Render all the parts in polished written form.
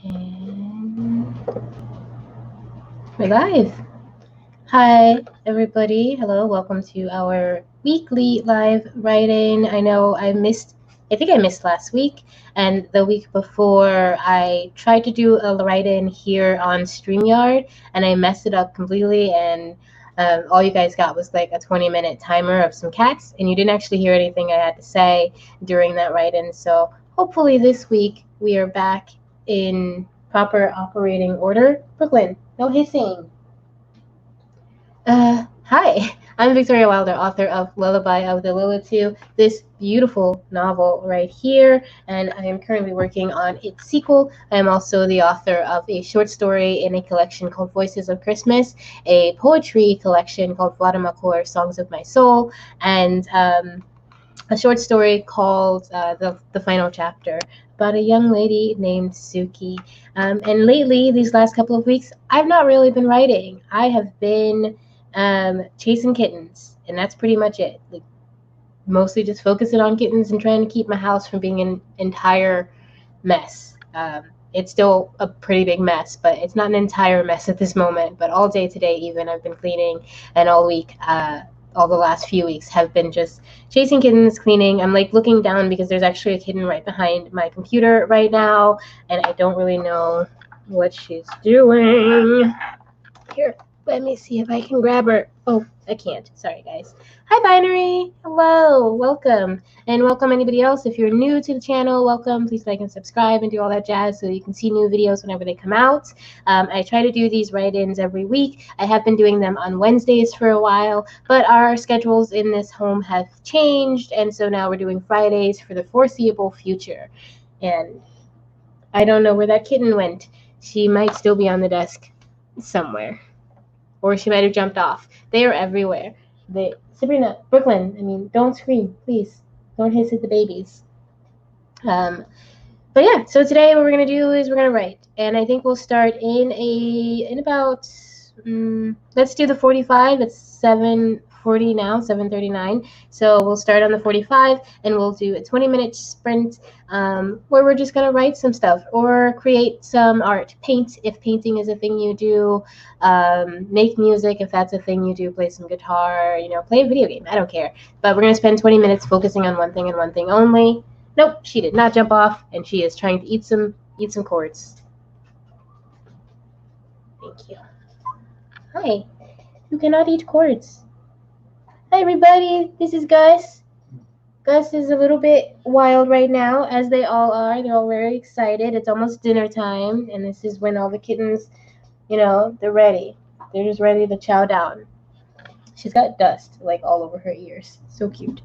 And we're live. Hi, everybody. Hello, welcome to our weekly live write-in. I think I missed last week, and the week before I tried to do a write-in here on StreamYard, and I messed it up completely, and all you guys got was like a 20-minute timer of some cats, and you didn't actually hear anything I had to say during that write-in. So hopefully this week we are back in proper operating order. Brooklyn, no hissing. Hi, I'm Victoria Wilder, author of Lullaby of the Lilitude, this beautiful novel right here, and I am currently working on its sequel. I am also the author of a short story in a collection called Voices of Christmas, a poetry collection called Vladimir Songs of My Soul, and a short story called the Final Chapter about a young lady named Suki. And lately, these last couple of weeks, I've not really been writing. I have been chasing kittens, and that's pretty much it. Like, mostly just focusing on kittens and trying to keep my house from being an entire mess. It's still a pretty big mess, but it's not an entire mess at this moment. But all day today, even, I've been cleaning, and all week, all the last few weeks have been just chasing kittens, cleaning. I'm like looking down because there's actually a kitten right behind my computer right now, and I don't really know what she's doing. Here, let me see if I can grab her. Oh, I can't. Sorry, guys. Hi, Binary. Hello. Welcome. And welcome anybody else. If you're new to the channel, welcome. Please like and subscribe and do all that jazz so you can see new videos whenever they come out. I try to do these write-ins every week. I have been doing them on Wednesdays for a while, but our schedules in this home have changed, and so now we're doing Fridays for the foreseeable future. And I don't know where that kitten went. She might still be on the desk somewhere. Or she might have jumped off. They are everywhere. Sabrina, Brooklyn, don't scream, please. Don't hiss at the babies. But yeah, so today what we're gonna do is we're gonna write, and I think we'll start in about let's do the 45. It's 7:40 now, 7:39. So we'll start on the 45, and we'll do a 20-minute sprint where we're just gonna write some stuff or create some art, paint if painting is a thing you do, make music if that's a thing you do, play some guitar, play a video game. I don't care. But we're gonna spend 20 minutes focusing on one thing and one thing only. Nope, she did not jump off, and she is trying to eat some cords. Thank you. Hi. You cannot eat cords. Hi, everybody. This is Gus. Gus is a little bit wild right now, as they all are. They're all very excited. It's almost dinner time, and this is when all the kittens, they're ready. They're just ready to chow down. She's got dust, like, all over her ears. So cute.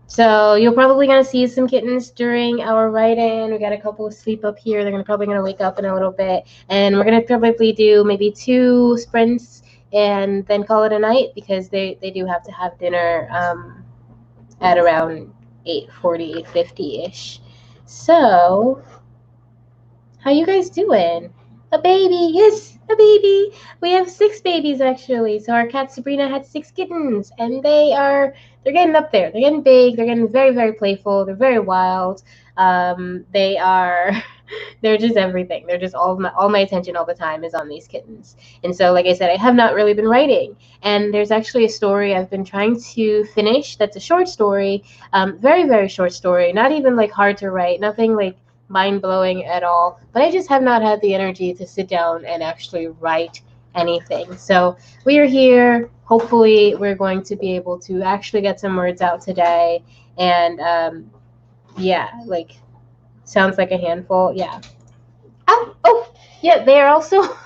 So you're probably going to see some kittens during our write-in. We got a couple asleep up here. They're probably going to wake up in a little bit. And we're going to probably do maybe 2 sprints and then call it a night because they do have to have dinner at around 8:40, 8:50-ish. So, how you guys doing? A baby, yes, a baby. We have 6 babies actually. So our cat Sabrina had 6 kittens, and they're getting up there. They're getting big. They're getting very, very playful. They're very wild. They're just everything. They're just all my attention all the time is on these kittens. And so, like I said, I have not really been writing. And there's actually a story I've been trying to finish. That's a short story, very, very short story. Not even like hard to write. Nothing like mind-blowing at all, but I just have not had the energy to sit down and actually write anything. So we are here. Hopefully we're going to be able to actually get some words out today. And yeah, like, sounds like a handful. Yeah. Oh, yeah, they are also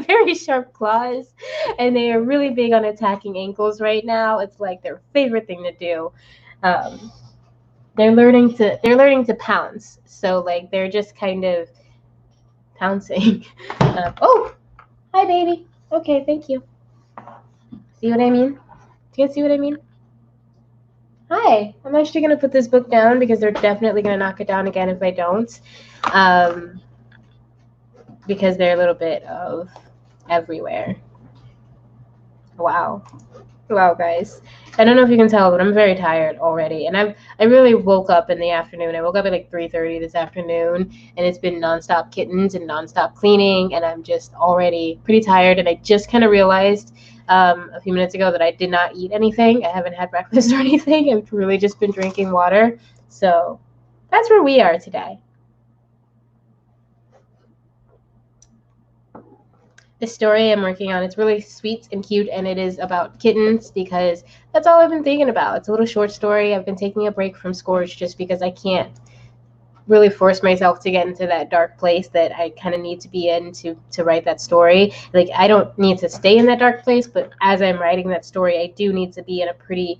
very sharp claws, and they are really big on attacking ankles right now. It's like their favorite thing to do. They're learning to pounce. So like they're just kind of pouncing. Oh, hi baby. Okay, thank you. See what I mean? Do you guys see what I mean? Hi. I'm actually gonna put this book down because they're definitely gonna knock it down again if I don't. Because they're a little bit of everywhere. Wow. Wow, guys. I don't know if you can tell, but I'm very tired already. And I really woke up in the afternoon. I woke up at like 3:30 this afternoon, and it's been nonstop kittens and nonstop cleaning, and I'm just already pretty tired. And I just kind of realized a few minutes ago that I did not eat anything. I haven't had breakfast or anything. I've really just been drinking water. So that's where we are today. The story I'm working on, it's really sweet and cute, and it is about kittens because that's all I've been thinking about. It's a little short story. I've been taking a break from Scorch just because I can't really force myself to get into that dark place that I kind of need to be in to write that story. Like, I don't need to stay in that dark place, but as I'm writing that story, I do need to be in a pretty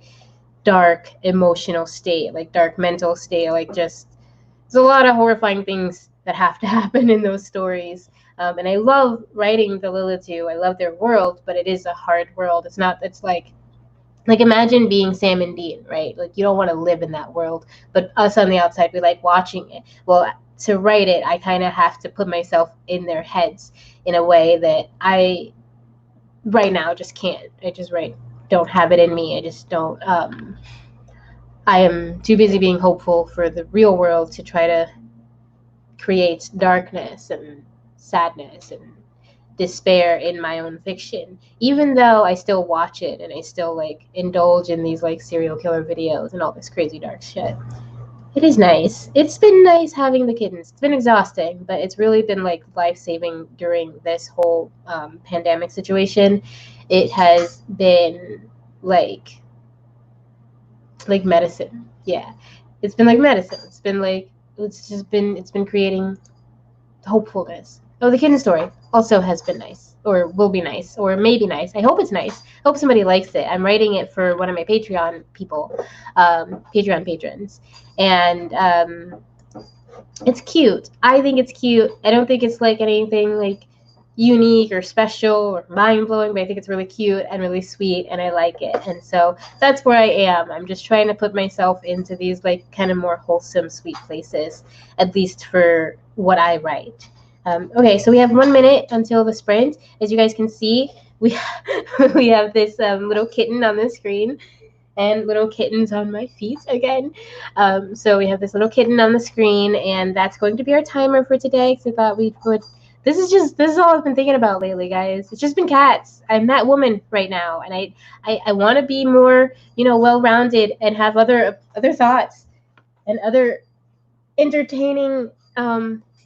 dark emotional state, like dark mental state. Like, just there's a lot of horrifying things that have to happen in those stories. And I love writing the Lilitu. I love their world, but it is a hard world. It's not. It's like imagine being Sam and Dean, right? Like, you don't want to live in that world, but us on the outside, we like watching it. Well, to write it, I kind of have to put myself in their heads in a way that I right now just can't. I just don't have it in me. I just don't. I am too busy being hopeful for the real world to try to create darkness and sadness and despair in my own fiction, even though I still watch it and I still like indulge in these like serial killer videos and all this crazy dark shit. It is nice. It's been nice having the kittens. It's been exhausting, but it's really been like life-saving during this whole pandemic situation. It has been like medicine. Yeah, it's been like medicine. It's been creating hopefulness. Oh, the kitten story also has been nice, or will be nice, or maybe nice. I hope it's nice. I hope somebody likes it. I'm writing it for one of my Patreon people, Patreon patrons, and it's cute. I think it's cute. I don't think it's like anything like unique or special or mind blowing, but I think it's really cute and really sweet, and I like it. And so that's where I am. I'm just trying to put myself into these like kind of more wholesome, sweet places, at least for what I write. Okay, so we have 1 minute until the sprint. As you guys can see, we we have this little kitten on the screen and little kittens on my feet again. So we have this little kitten on the screen, and that's going to be our timer for today. Because I thought we would. This is all I've been thinking about lately, guys. It's just been cats. I'm that woman right now, and I want to be more, well-rounded and have other thoughts and other entertaining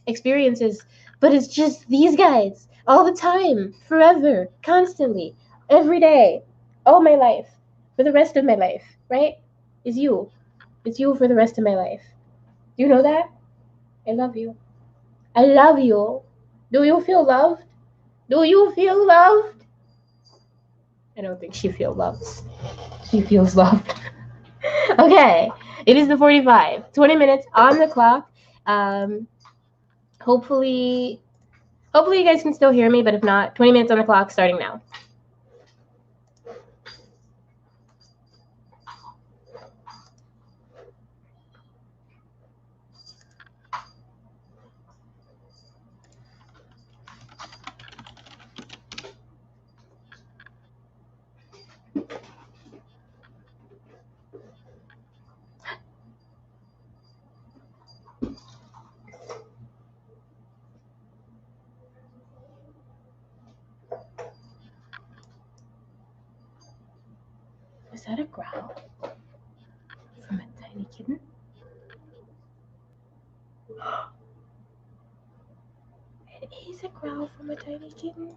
experiences. But it's just these guys all the time, forever, constantly, every day, all my life, for the rest of my life, right? Is you. It's you for the rest of my life. Do you know that? I love you. I love you. Do you feel loved? Do you feel loved? I don't think she feels loved. She feels loved. Okay. It is the 45. 20 minutes on the clock. Hopefully you guys can still hear me, but if not, 20 minutes on the clock starting now. Is that a growl from a tiny kitten? It is a growl from a tiny kitten.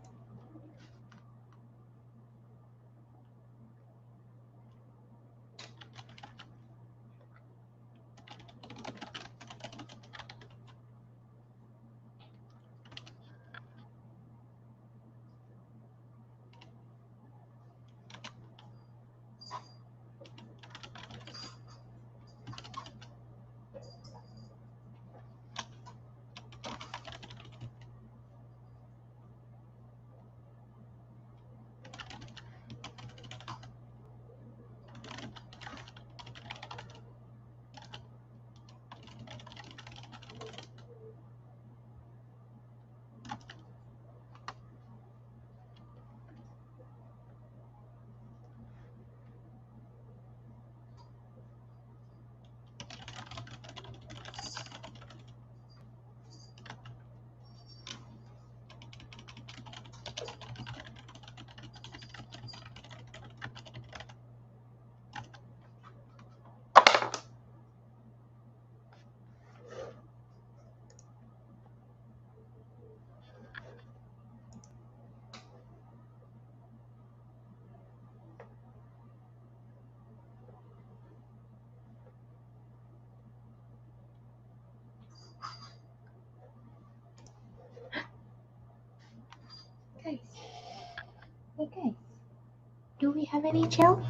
Hey guys, do we have any chill?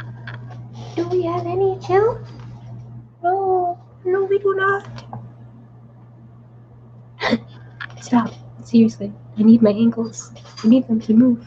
Do we have any chill? No, no, we do not. Stop. Seriously, I need my ankles. I need them to move.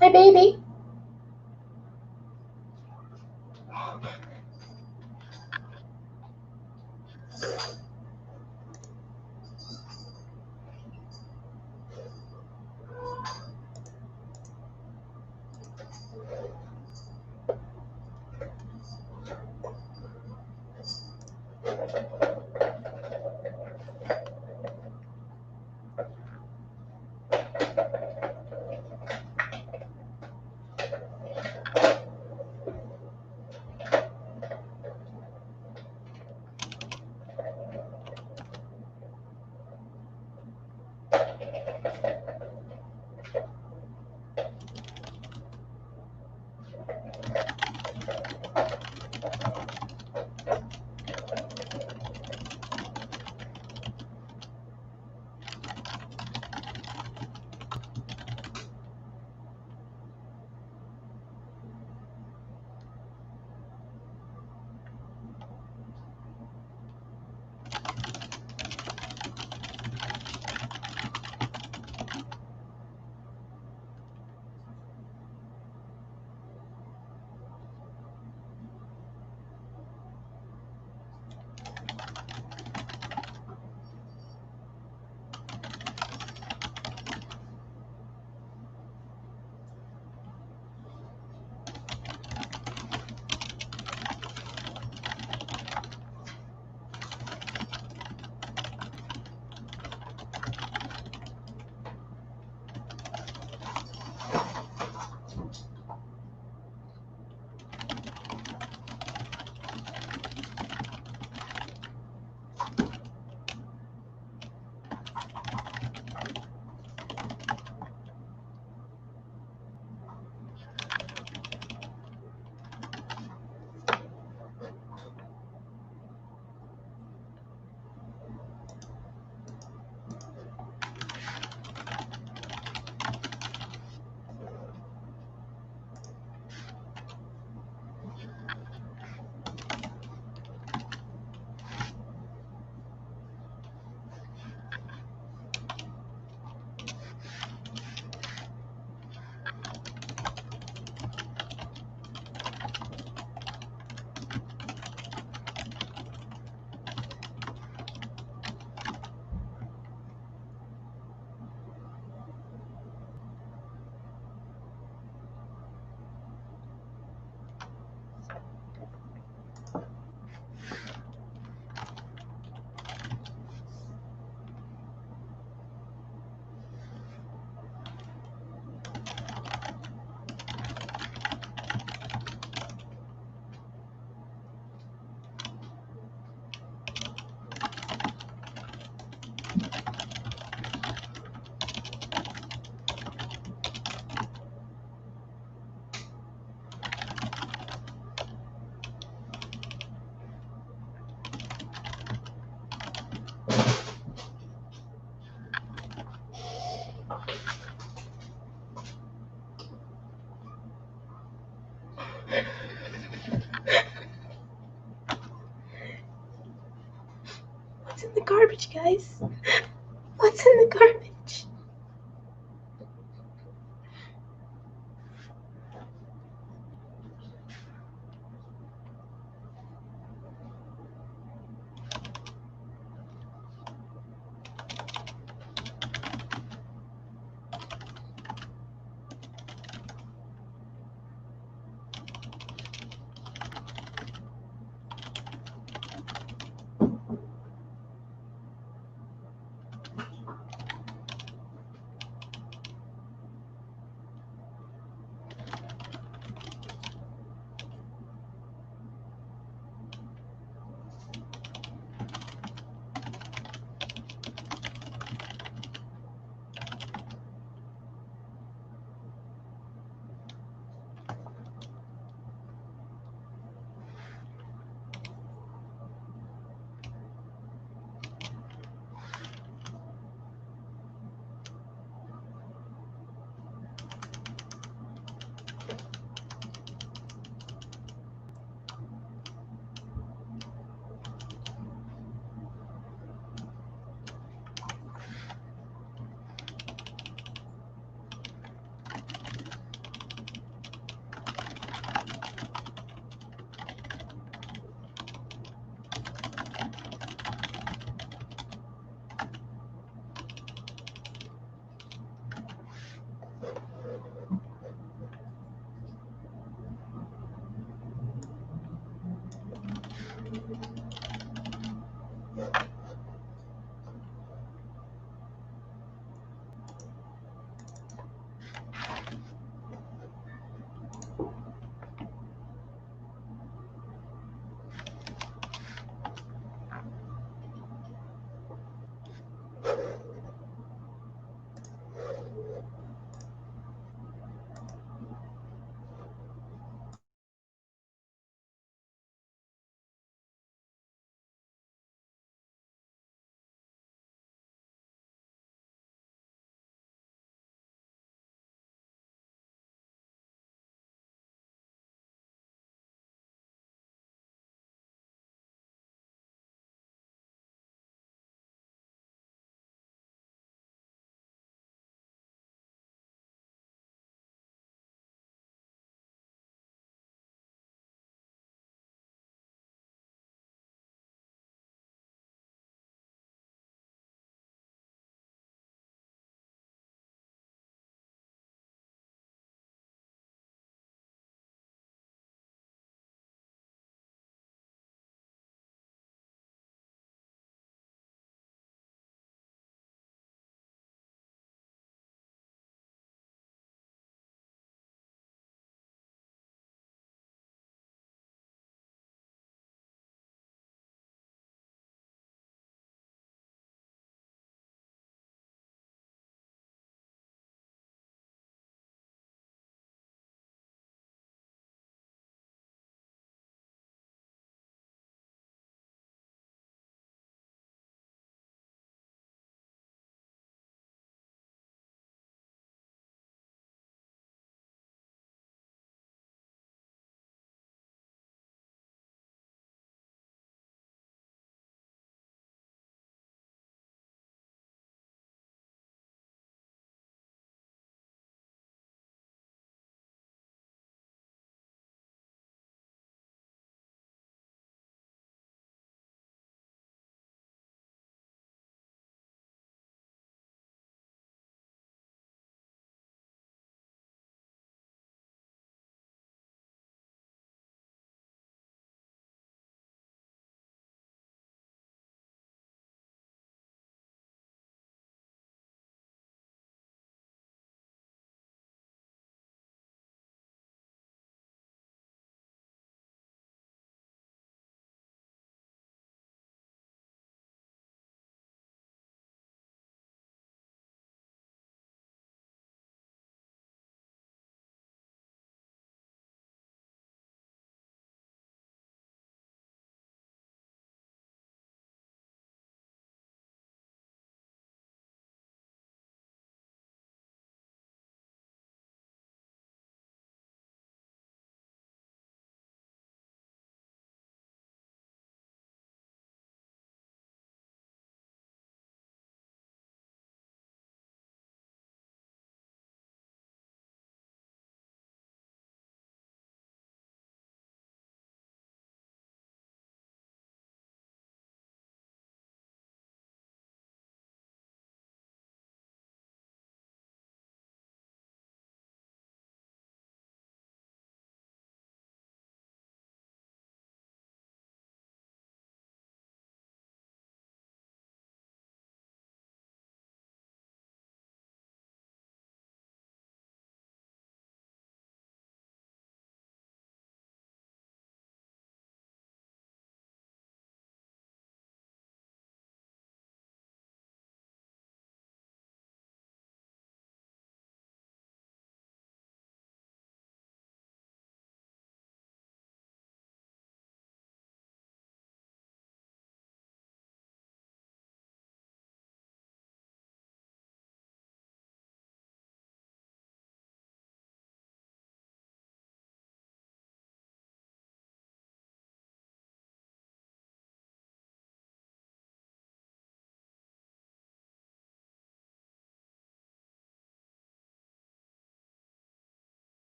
Hi, baby. What's in the garbage, guys? What's in the garbage?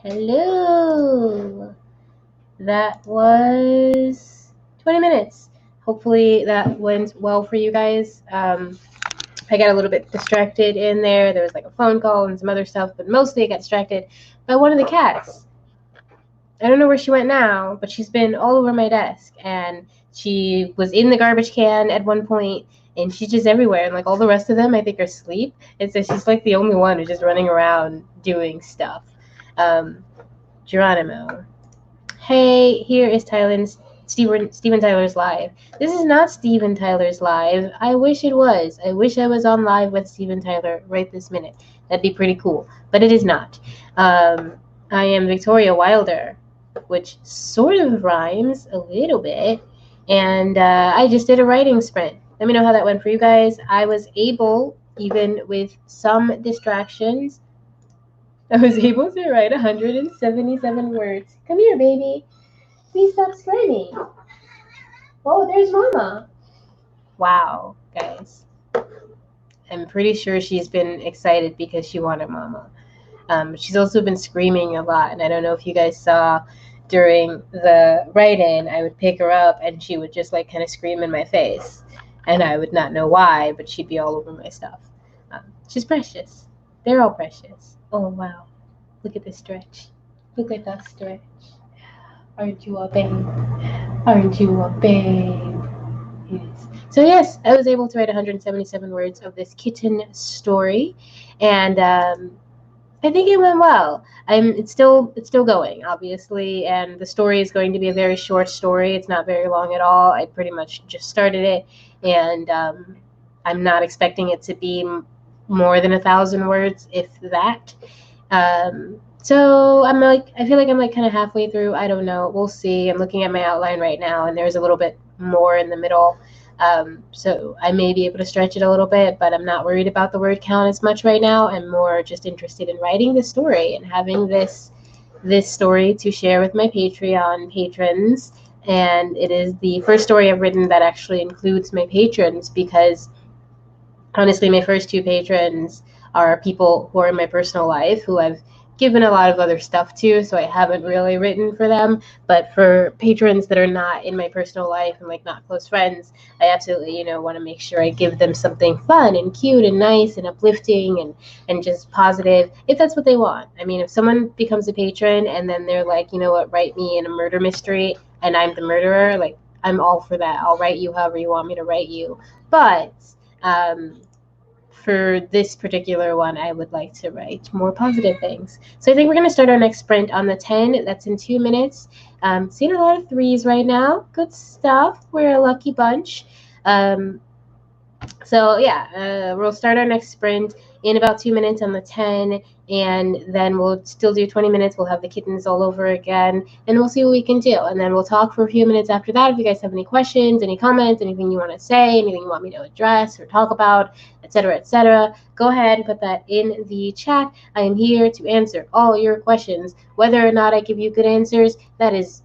Hello. That was 20 minutes. Hopefully that went well for you guys. I got a little bit distracted in there. There was like a phone call and some other stuff, but mostly I got distracted by one of the cats. I don't know where she went now, but she's been all over my desk, and she was in the garbage can at one point, and she's just everywhere. And like all the rest of them, I think are asleep. And so she's like the only one who's just running around doing stuff. Geronimo. Hey, here is Steven Tyler's live. This is not Steven Tyler's live. I wish it was. I wish I was on live with Steven Tyler right this minute. That'd be pretty cool. But it is not. I am Victoria Wilder, which sort of rhymes a little bit. And I just did a writing sprint. Let me know how that went for you guys. I was able, even with some distractions, I was able to write 177 words. Come here, baby. Please stop screaming. Oh, there's Mama. Wow, guys. I'm pretty sure she's been excited because she wanted Mama. She's also been screaming a lot, and I don't know if you guys saw during the write-in, I would pick her up and she would just like kind of scream in my face, and I would not know why, but she'd be all over my stuff. She's precious. They're all precious. Oh, wow. Look at the stretch. Look at that stretch. Aren't you a babe? Aren't you a babe? Yes. So yes, I was able to write 177 words of this kitten story, and I think it went well. It's still going, obviously, and the story is going to be a very short story. It's not very long at all. I pretty much just started it, and I'm not expecting it to be more than 1,000 words, if that. So I feel like I'm like kind of halfway through. I don't know. We'll see. I'm looking at my outline right now, and there's a little bit more in the middle. So I may be able to stretch it a little bit, but I'm not worried about the word count as much right now. I'm more just interested in writing the story and having this story to share with my Patreon patrons. And it is the first story I've written that actually includes my patrons, because honestly, my first two patrons are people who are in my personal life who I've given a lot of other stuff to, so I haven't really written for them. But for patrons that are not in my personal life and like not close friends, I absolutely, want to make sure I give them something fun and cute and nice and uplifting and just positive, if that's what they want. I mean, if someone becomes a patron and then they're like, you know what, write me in a murder mystery and I'm the murderer, like, I'm all for that. I'll write you however you want me to write you. But for this particular one, I would like to write more positive things. So I think we're going to start our next sprint on the 10. That's in 2 minutes. Seeing a lot of 3s right now. Good stuff. We're a lucky bunch. So yeah, we'll start our next sprint in about 2 minutes on the 10, and then we'll still do 20 minutes. We'll have the kittens all over again, and we'll see what we can do. And then we'll talk for a few minutes after that. If you guys have any questions, any comments, anything you want to say, anything you want me to address or talk about, etc., go ahead and put that in the chat. I am here to answer all your questions. Whether or not I give you good answers, that is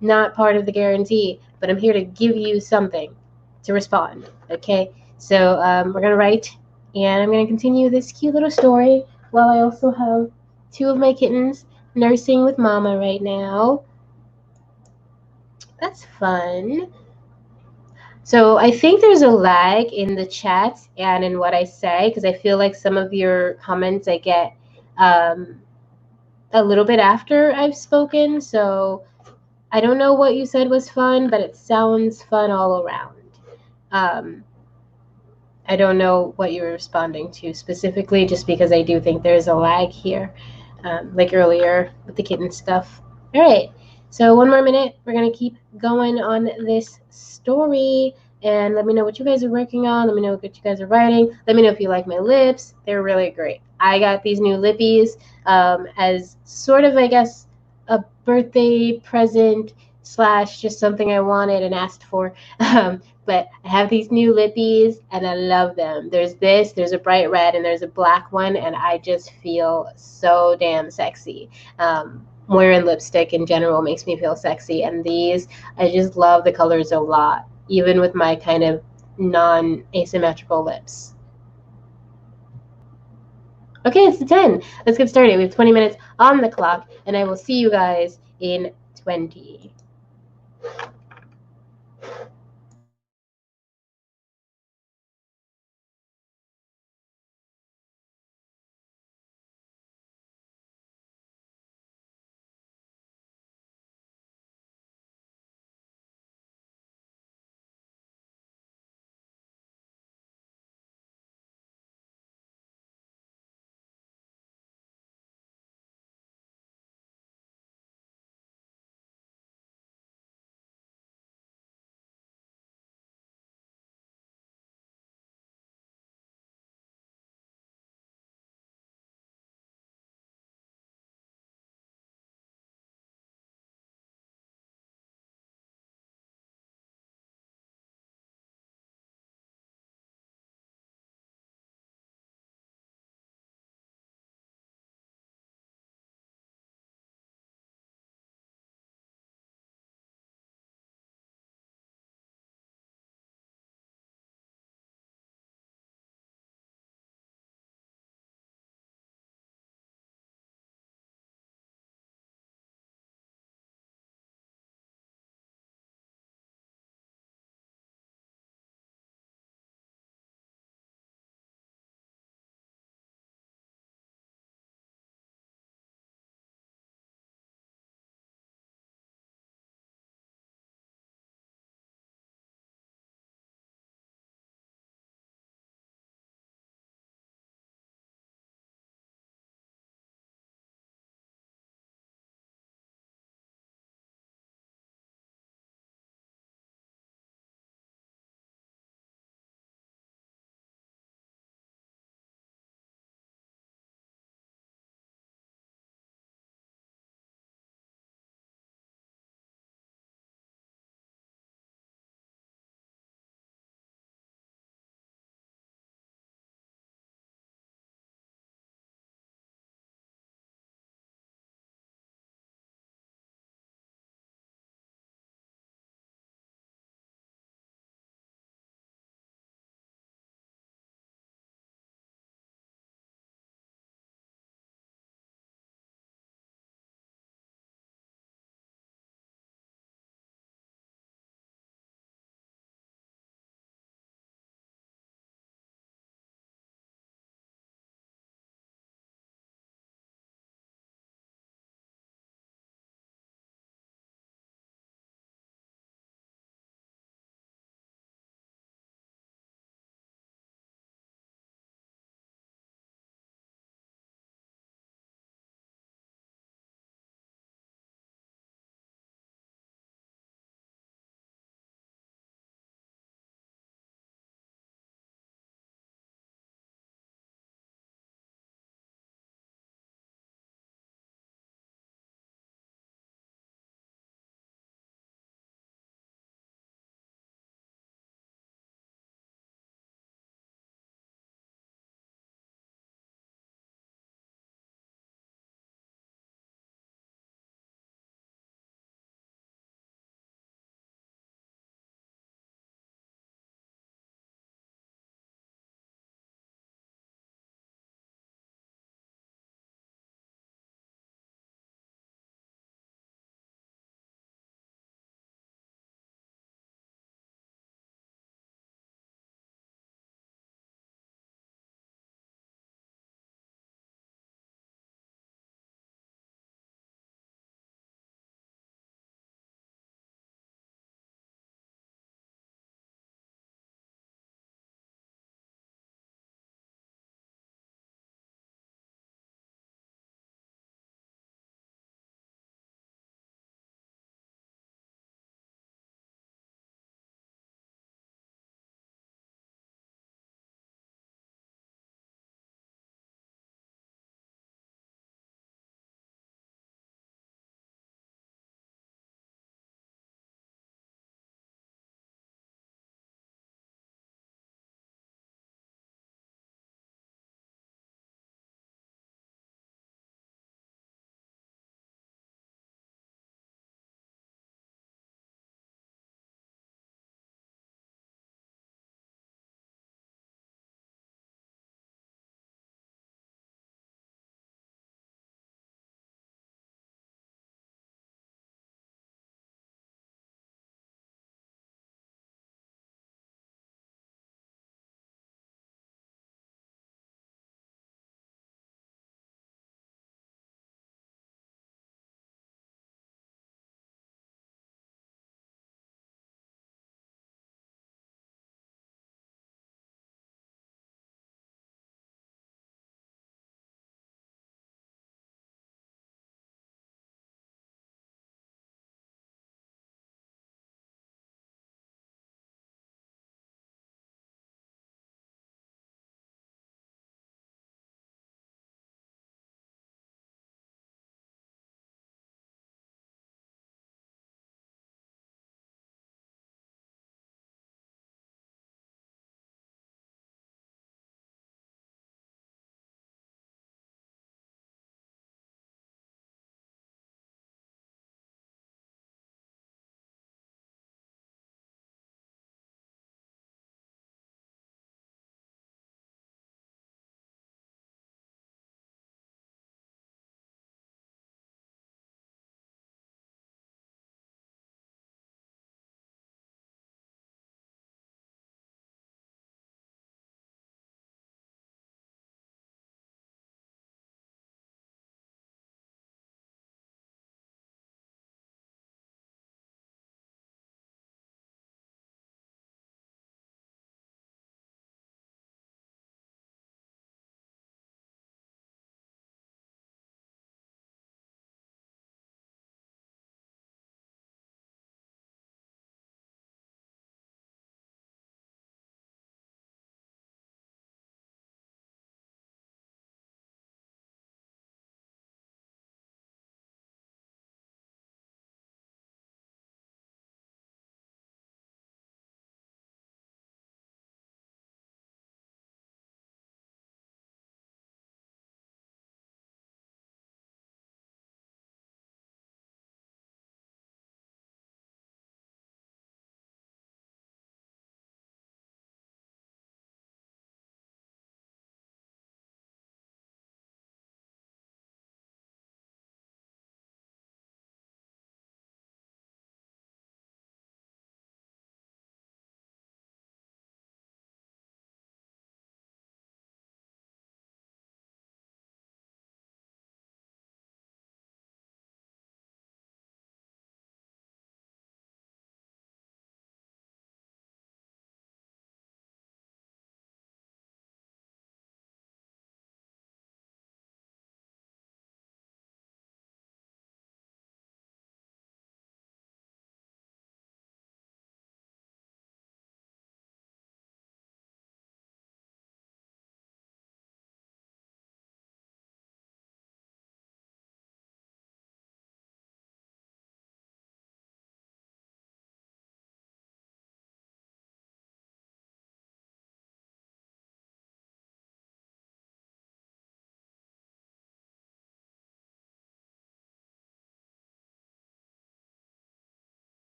not part of the guarantee, but I'm here to give you something to respond, okay? So we're going to write, and I'm going to continue this cute little story while I also have 2 of my kittens nursing with Mama right now. That's fun. So I think there's a lag in the chat and in what I say, because I feel like some of your comments I get a little bit after I've spoken. So I don't know what you said was fun, but it sounds fun all around. I don't know what you were responding to specifically, just because I do think there's a lag here, like earlier with the kitten stuff. All right, so 1 more minute. We're going to keep going on this story, and let me know what you guys are working on. Let me know what you guys are writing. Let me know if you like my lips. They're really great. I got these new lippies as sort of, I guess, a birthday present / just something I wanted and asked for. But I have these new lippies and I love them. There's a bright red, and there's a black one, and I just feel so damn sexy. Wearing lipstick in general makes me feel sexy, and these, I just love the colors a lot, even with my kind of non-asymmetrical lips. Okay, it's 10. Let's get started. We have 20 minutes on the clock, and I will see you guys in 20.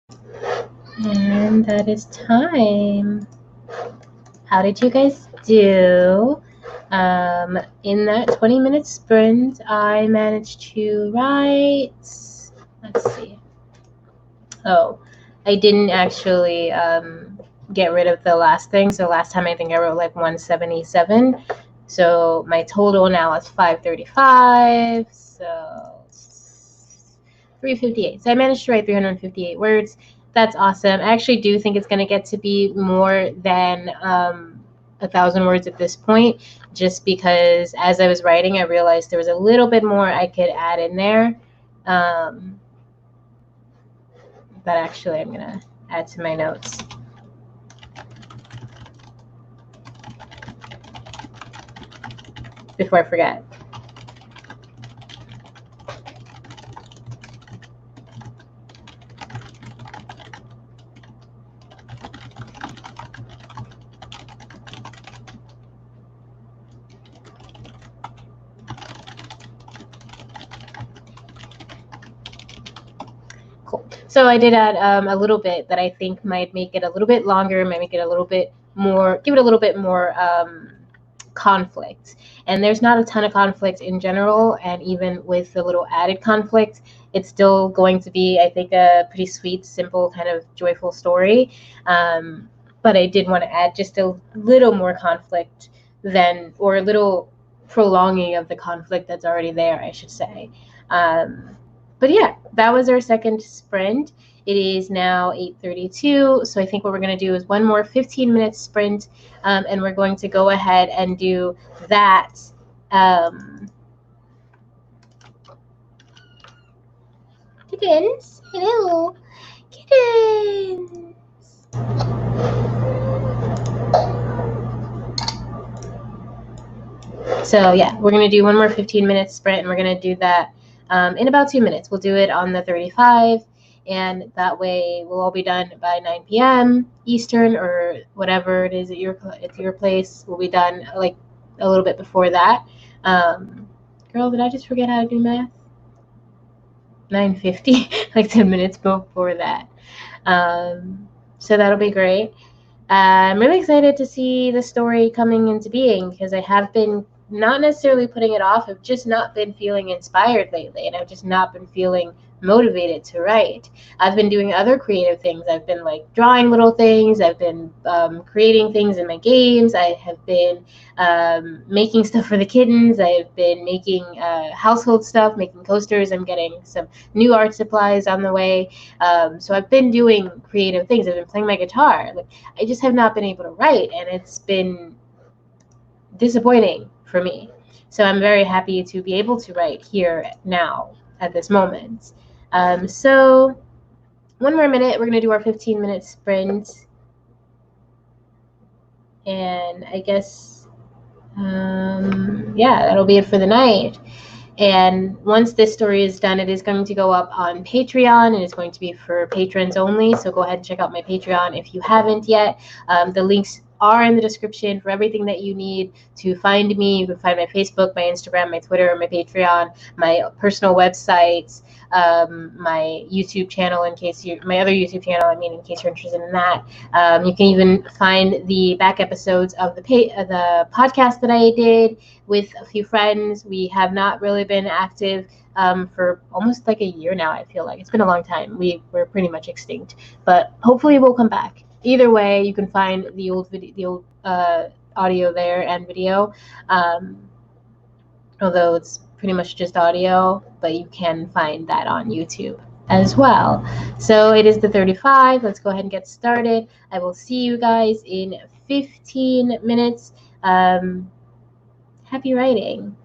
And that is time. How did you guys do? In that 20-minute sprint, I managed to write, let's see. Oh, I didn't actually get rid of the last thing. So last time I think I wrote like 177. So my total now is 535. So 358. So I managed to write 358 words. That's awesome. I actually do think it's going to get to be more than 1,000 words at this point, just because as I was writing, I realized there was a little bit more I could add in there. But actually, I'm going to add to my notes. Before I forget. Cool. So I did add a little bit that I think might make it a little bit longer, might make it a little bit more, give it a little bit more conflict. And there's not a ton of conflict in general, and even with the little added conflict, it's still going to be, I think, a pretty sweet, simple, kind of joyful story. But I did want to add just a little more conflict than, or a little prolonging of the conflict that's already there, I should say. But yeah, that was our second sprint. It is now 8:32, so I think what we're going to do is one more 15-minute sprint, and we're going to go ahead and do that. Kittens, hello, kittens. So yeah, we're going to do one more 15-minute sprint, and we're going to do that in about 2 minutes. We'll do it on the 35, and that way we'll all be done by 9 p.m. Eastern, or whatever it is at your place. We'll be done like a little bit before that. Girl, did I just forget how to do math? 9:50, like 10 minutes before that. So that'll be great. I'm really excited to see the story coming into being, because I have been not necessarily putting it off. I've just not been feeling inspired lately, and I've just not been feeling motivated to write. I've been doing other creative things. I've been like drawing little things. I've been creating things in my games. I have been making stuff for the kittens. I've been making household stuff, making coasters. I'm getting some new art supplies on the way. So I've been doing creative things. I've been playing my guitar. Like, I just have not been able to write, and it's been disappointing for me. So I'm very happy to be able to write here now at this moment. So one more minute, we're going to do our 15-minute sprint. And I guess, yeah, that'll be it for the night. And once this story is done, it is going to go up on Patreon, and it's going to be for patrons only. So go ahead and check out my Patreon if you haven't yet. The links are in the description for everything that you need to find me. You can find my Facebook, my Instagram, my Twitter, my Patreon, my personal websites, my YouTube channel, my other YouTube channel, in case you're interested in that. You can even find the back episodes of the podcast that I did with a few friends. We have not really been active for almost like a year now. I feel like it's been a long time. We're pretty much extinct, but hopefully we'll come back. Either way, you can find the old audio there and video, although it's pretty much just audio, but you can find that on YouTube as well. So it is the 35. Let's go ahead and get started. I will see you guys in 15 minutes. Happy writing.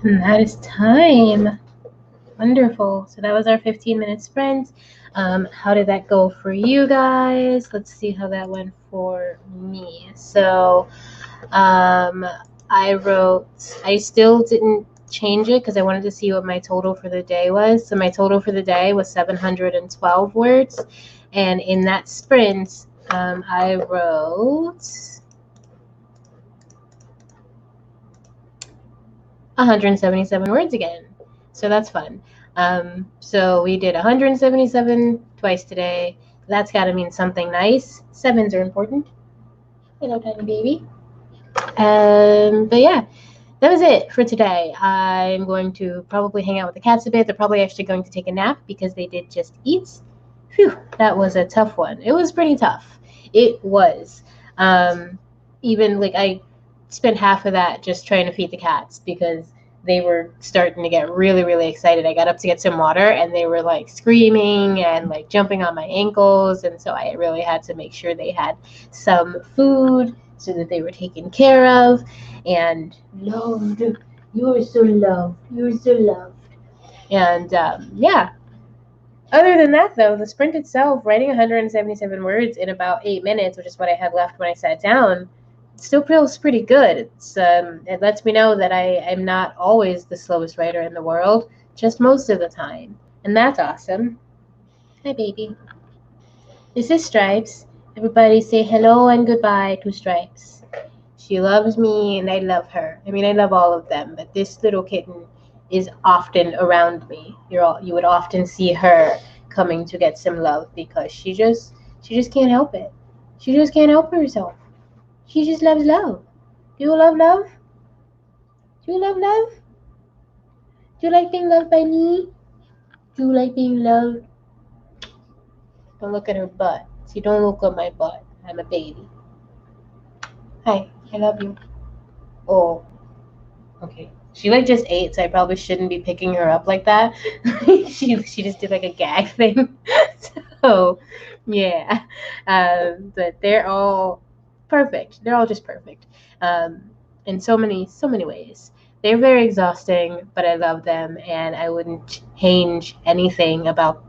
And that is time. Wonderful. So that was our 15-minute sprint. How did that go for you guys? Let's see how that went for me. So I still didn't change it because I wanted to see what my total for the day was. So my total for the day was 712 words. And in that sprint, I wrote 177 words again. So that's fun. So we did 177 twice today. That's got to mean something nice. Sevens are important. Hello, tiny baby. But yeah, that was it for today. I'm going to probably hang out with the cats a bit. They're probably actually going to take a nap because they did just eat. Phew, that was a tough one. It was pretty tough. It was. Even like I spent half of that just trying to feed the cats because they were starting to get really, really excited. I got up to get some water and they were like screaming and like jumping on my ankles. And so I really had to make sure they had some food so that they were taken care of and loved. You're so loved. You're so loved. And yeah. Other than that, though, the sprint itself, writing 177 words in about 8 minutes, which is what I had left when I sat down, still feels pretty good. It lets me know that I'm not always the slowest writer in the world, just most of the time. And that's awesome. Hi, baby. This is Stripes. Everybody say hello and goodbye to Stripes. She loves me and I love her. I mean, I love all of them, but this little kitten is often around me. You would often see her coming to get some love because she just can't help it. She just can't help herself. She just loves love. Do you love love? Do you love love? Do you like being loved by me? Do you like being loved? Don't look at her butt. See, don't look at my butt. I'm a baby. Hi, I love you. Oh, okay. She like just ate, so I probably shouldn't be picking her up like that. she just did like a gag thing. So yeah, but they're all perfect. They're all just perfect, in so many ways. They're very exhausting, but I love them, and I wouldn't change anything about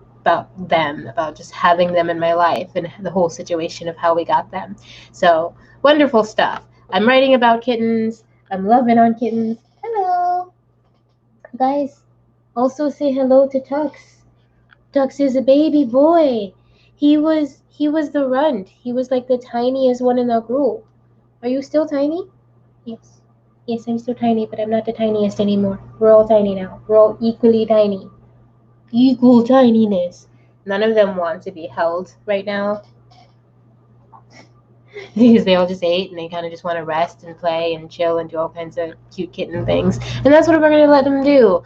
them, about just having them in my life and the whole situation of how we got them. So wonderful stuff. I'm writing about kittens. I'm loving on kittens. Hello. Guys, also say hello to Tux. Tux is a baby boy. He was the runt. He was like the tiniest one in the group. Are you still tiny? Yes. Yes, I'm still tiny, but I'm not the tiniest anymore. We're all tiny now. We're all equally tiny. Equal tininess. None of them want to be held right now. Because they all just ate and they kind of just want to rest and play and chill and do all kinds of cute kitten things. And that's what we're going to let them do.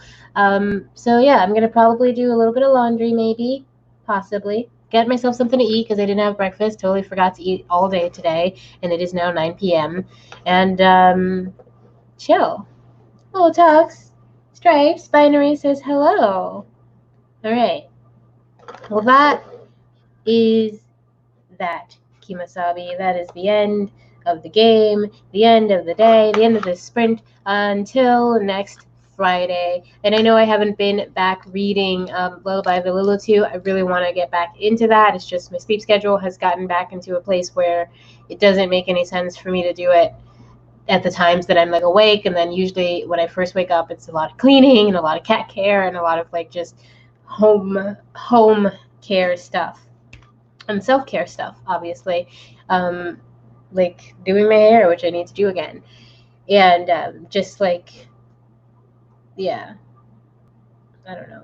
So yeah, I'm going to probably do a little bit of laundry maybe, possibly. Get myself something to eat because I didn't have breakfast. Totally forgot to eat all day today. And it is now 9 p.m. And chill. Oh, Tux. Stripes. Binary says hello. All right. Well, that is that. Kimasabi. That is the end of the game, the end of the day, the end of the sprint until next Friday. And I know I haven't been back reading Lullaby of the Lilitu. I really want to get back into that. It's just my sleep schedule has gotten back into a place where it doesn't make any sense for me to do it at the times that I'm like awake. And then usually when I first wake up, it's a lot of cleaning and a lot of cat care and a lot of like just home care stuff. And self-care stuff, obviously, like doing my hair, which I need to do again, and just like, yeah, I don't know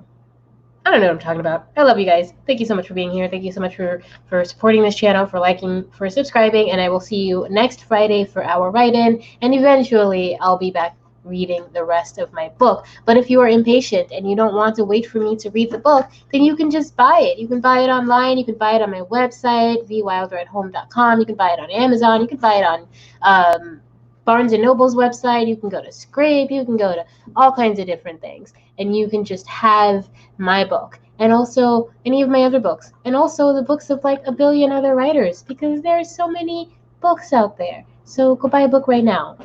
what I'm talking about. I love you guys. Thank you so much for being here. Thank you so much for supporting this channel, for liking, for subscribing, and I will see you next Friday for our write-in, and eventually I'll be back reading the rest of my book. But if you are impatient and you don't want to wait for me to read the book, then you can just buy it. You can buy it online. You can buy it on my website, thewilderathome.com. You can buy it on Amazon. You can buy it on Barnes & Noble's website. You can go to Scrape. You can go to all kinds of different things. And you can just have my book. And also any of my other books. And also the books of like a billion other writers. Because there are so many books out there. So go buy a book right now.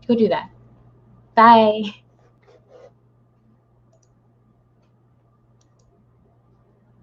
Go do that. Bye.